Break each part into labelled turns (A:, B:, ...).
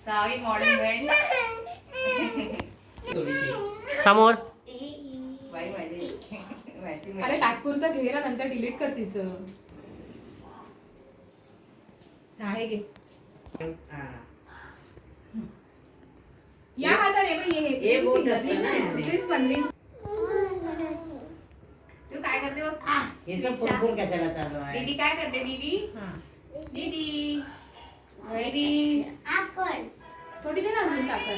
A: सावी morning आहे
B: समोर.
A: बाई माझी
C: अरे तात्पुरतं घे ना, नंतर डिलीट करतीस. आहे घे. या हाताने मग हे
D: बोट असतं ना.
C: प्लीज पंधरी.
A: तू काय करते बघ?
D: इथं फुटबॉल कशाला चालू आहे?
A: दीदी काय करते? दीदी दीदी दीदी
C: थोडी दे ना अजून साखर.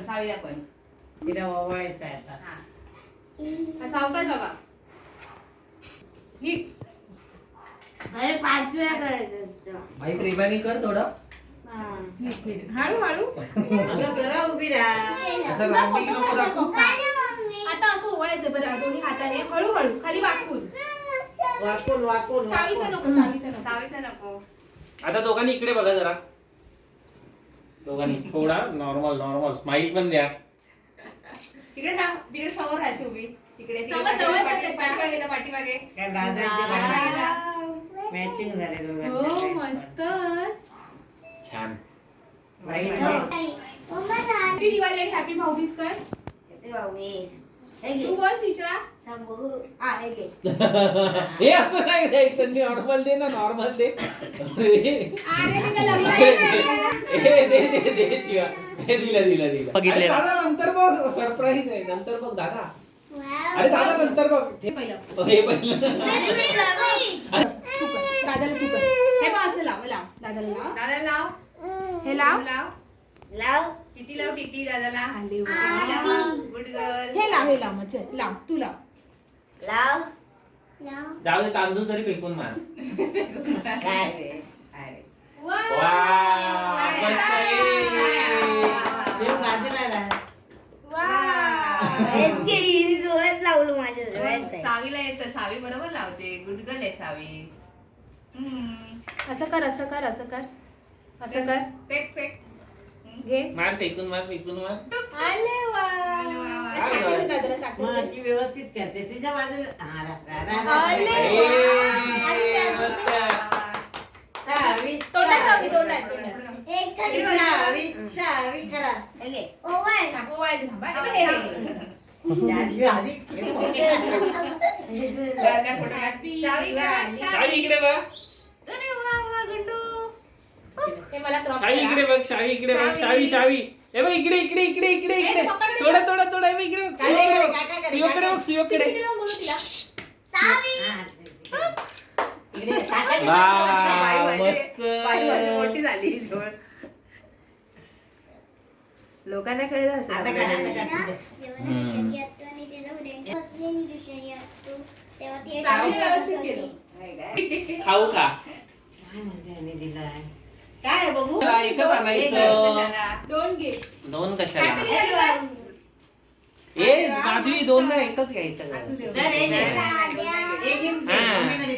A: सावीला पण
D: तिला ओवाळायचं आहे आता.
A: सावकाश बाबा.
E: अरे 5 वेळा करायचं असतं.
F: भाई प्रेमाने कर थोडं.
C: हळू हळू.
D: अगं सरळ उभी राहा.
F: असं रांडी नको दाखवू.
C: आता असं ओवायचं बरं, दोन्ही हाताने हळूहळू खाली वाकून.
D: वाकून वाकून
C: सावीचं नको,
A: सावीचं नको.
B: आता दोघांनी इकडे बघा जरा. दोघांनी थोडा नॉर्मल स्माइल पण द्या.
A: तिकडे ना, तिकडे समोर राहायची उभी. तिकडे
C: समोर जवळ जायचं.
A: पाठीमागे
D: काय दादांचे
A: पाठीमागे जा.
D: मॅचिंग झाले
C: हो
D: दोघांचे.
C: मस्तच.
B: छान.
A: बाई माझी.
C: हॅपी दिवाळी आणि हॅपी भाऊबीज कर. तू बोल शिशा.
F: हे असं नाही द्यायचं. नॉर्मल दे ना, नॉर्मल दे.
C: अरे मी लग्न
F: हे दे शिवा. हे दिला
B: बघितले ना.
F: दादा नंतर बघ, सरप्राईज आहे. नंतर बघ दादा. अरे दादा नंतर बघ.
C: पहिलं
F: हे पहिलं.
C: दादाला तू कर. हे बघ असं लाव दादाला लाव.
A: दादाला लाव.
C: हे लाव.
A: लाव. किती लाव टिटी दादाला?
C: हल्ली
A: गुड गर्ल.
C: हे लाव मग चल लाव तू लाव.
B: जाऊ दे, तांदूळ तरी फेकून मार.
D: काय रे?
A: अरे.
B: वा मस्त आहे.
D: देव बाजूला राहा.
E: लावलं माझ्या.
A: सावीला येतं. सावी बरोबर लावते. गुड गर्ल आहे सावी.
C: असं कर.
A: फेक
C: घे.
B: मार फेकून मार.
C: आले वा.
B: अरे वा.
C: दादाला साखर
D: मग
C: दे.
D: ती व्यवस्थित करते. तिच्या बाजूला हा, रा.
C: आले
B: ए,
C: वा.
B: मस्त.
D: सावी
C: तोंडात जाऊ दे, तोंडात.
D: सावी करा.
C: ओवायचं थांबा. हे.
D: याची आधी
B: शावी इकडे बघ.
C: हे मला क्रॉप
B: शावी इकडे बघ. शावी हे बघ इकडे.
C: ए, पप्पाकडे
B: थोडं हे बघ इकडे बघ. सिओकडे. वा मस्त.
A: मोठी झाली लोकांना कळलं
D: आता
A: असं.
D: काढ, आता काढ.
C: सावीने व्यवस्थित केलं.
B: खाऊ का?
D: काय म्हणते आणि दिलाय? काय आहे बघू?
B: एकच आणायचं.
C: दोन घे.
B: दोन
C: Happy
B: कशाला?
C: दिवाळी.
B: ए माधवी, दोन ना एकच घ्यायचं.
C: असू दे.
D: नाही, एक घे. एक घे.
B: हा.
D: मम्मीला दे.